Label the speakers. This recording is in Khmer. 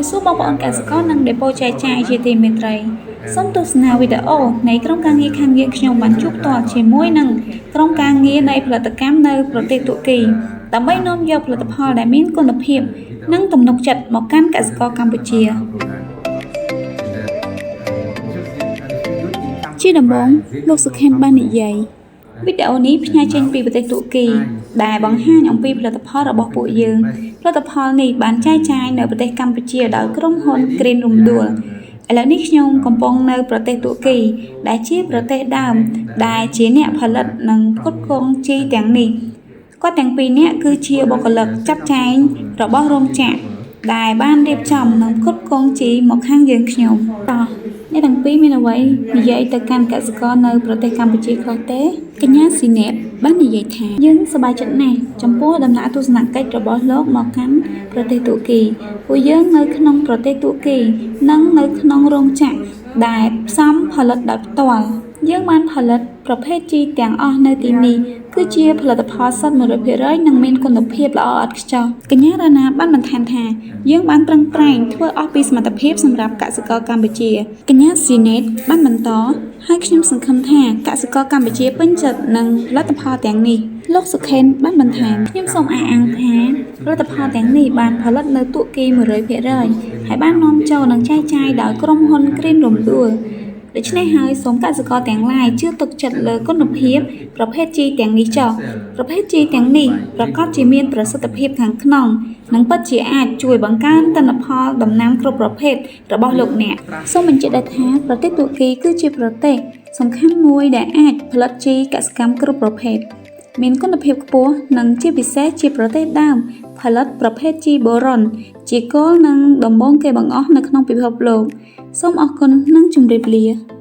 Speaker 1: វាសួរបងប្អូនកសិករនិងដេប៉ូចែកចាយជាទីមេត្រីសូមទស្សនាវីដេអូនៃក្រុមការងារខាងយើងខ្ញុំបានជួបផ្ទាល់ជាមួយនឹងក្រុមការងារនៃផលិតកម្មនៅប្រទេសតុរគីដើម្បីនាំយកផលិតផលដែលមានគុណភាពនិងទំនុកចិត្តមកកាន់កសិករកម្ពុជាជាដំបូងលោកសុខេនបាននិយាយវីដេអូនេះផ្សាយចេញពីប្រទេសតុរគីដែលបង្ហាញអំពីផលិតផលរបស់ពួកយើងផលិតផលនេះបានចែកចាយនៅប្រទេសកម្ពុជាដោយក្រុមហ៊ុន Green Room Dual ឥឡូវនេះខ្ញុំកំពុងនៅប្រទេសតុរគីដែលជាប្រទេសដើមដែលជាអ្នកផលិតនិងផ្គត់ផ្គង់ជីទាំងនេះគាត់ទាំងពីរនាក់គឺជាបុគ្គលិកចាត់ចែងរបស់រោងចក្រដែលបានរៀបចំនិងផ្គត់ផ្គង់ជីមកខាងយើងខ្ញុំតោះអ្នកទាំងពីរមានអ្វីនិយាយទៅកាន់កសិករនៅប្រទេសកម្ពុជាខ្លះទេកញ្ញាស៊ីណេតបាននិយាយថាយើងសប្បាយចិត្តណាស់ចំពោះដំណើរទស្សនកិច្ចរបស់លោកមកកាន់ប្រទេសតុរគីពួកយើងនៅក្នុងប្រទេសតុរគីនិងនៅក្នុងរោងចក្រដែលផ្សំផលិតដោយផ្ទាល់យើងបានផលិតប្រភេទជីទាំងអស់នៅទីនេះគឺជាផលិតផលសុទ្ធ 100% និងមានគុណភាពល្អឥតខ្ចោះកញ្ញារ៉ាណាបានបន្ថែមថាយើងបានប្រឹងប្រែងធ្វើអស់ពីសមត្ថភាពសម្រាប់កសិករកម្ពុជាកញ្ញាស៊ីណេតបានបន្តហើយខ្ញុំសង្ឃឹមថាកសិករកម្ពុជាពេញចិត្តនឹងផលិតផលទាំងនេះលោកសុខេនបានបន្ថែមខ្ញុំសូមអះអាងថាផលិតផលទាំងនេះបានផលិតនៅតុរគី 100% ហើយបាននាំចូលនិងចែកចាយដោយក្រុមហ៊ុន Green Room Dualដូច្នេះហើយសូមកសិករទាំងឡាយជឿទុកចិត្តលើគុណភាពប្រភេទជីទាំងនេះចុះប្រភេទជីទាំងនេះប្រកបជាមានប្រសិទ្ធភាពខាងក្នុងនិងពិតជាអាចជួយបង្កើនទិន្នផលដំណាំគ្រប់ប្រភេទរបស់លោកអ្នកសូមបញ្ជាក់ដែរថាប្រទេសតុរគីគឺជាប្រទេសសំខាន់មួយដែលអាចផលិតជីកសិកម្មគ្រប់ប្រភេទមានគុណភាពខ្ពស់និងជាពិសេសជាប្រទេសដើមផលិតប្រភេទជីបូរុនជាគោលនិងដំបូងគេបង្អស់នៅក្នុងពិភពលោកសូមអរគុណនិងជម្រាបលា